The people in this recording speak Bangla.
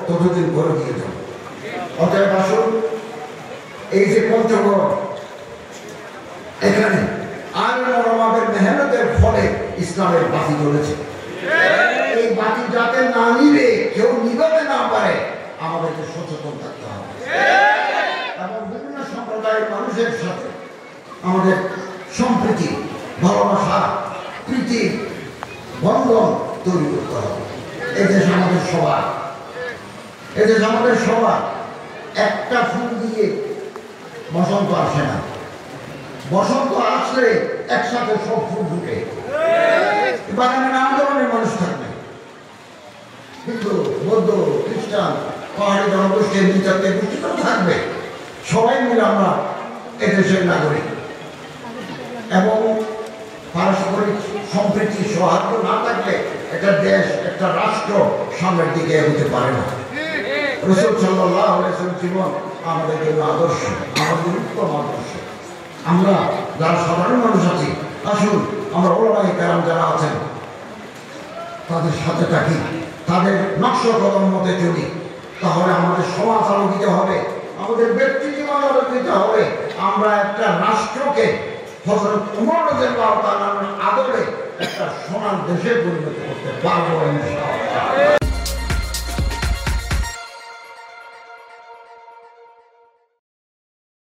ততদিন করে দিয়ে যাবো। অতএব আসুন, এই যে পঞ্চগড়, এখানে আলেম-ওলামাদের মেহনতের ফলে ইসলামের বাতি জ্বলেছে। এই বাতি যাতে না নিবে, কেউ নিভাতে না পারে, আমাদেরকে সচেতন থাকতে হবে এবং বিভিন্ন সম্প্রদায়ের মানুষের সাথে আমাদের সম্প্রীতি, ভালোবাসা, প্রীতি বন্ধন তৈরি করতে হবে। এদেশ আমাদের সবার, এদেশ আমাদের সবার। একটা ফুল দিয়ে বসন্ত আসে না, বসন্ত আসলে একসাথে সব ফুল ঢুকে। বাগানে নানা ধরনের মানুষ থাকবে, হিন্দু, বৌদ্ধ, খ্রিস্টান, পাহাড়ি জনগোষ্ঠী, জাতীয় গোষ্ঠী তো থাকবে। সবাই মিলে আমরা এদেশের নাগরিক এবং পারস্পরিক সম্প্রীতি সৌহার্দ্য না থাকলে একটা দেশ, একটা রাষ্ট্র সামনের দিকে এগোতে পারে না। রাসূল সাল্লাল্লাহু আলাইহি ওয়াসাল্লাম জীবন আমাদের জন্য আদর্শ, আমাদের উত্তম আদর্শ। আমরা যারা সাধারণ মানুষ আছি, আসুন আমরা ওলামায়ে কেরাম যারা আছেন তাদের সাথে থাকি, তাদের নকশ কদম মতে চলি, তাহলে আমাদের সমাজ আলোকিত হবে, আমাদের ব্যক্তি জীবন আলোকিত হবে। আমরা একটা রাষ্ট্রকে হযরত ওমর রাদিয়াল্লাহু তাআলার আদলে একটা সোনার দেশে পরিণত করতে পারবো ইনশাআল্লাহ।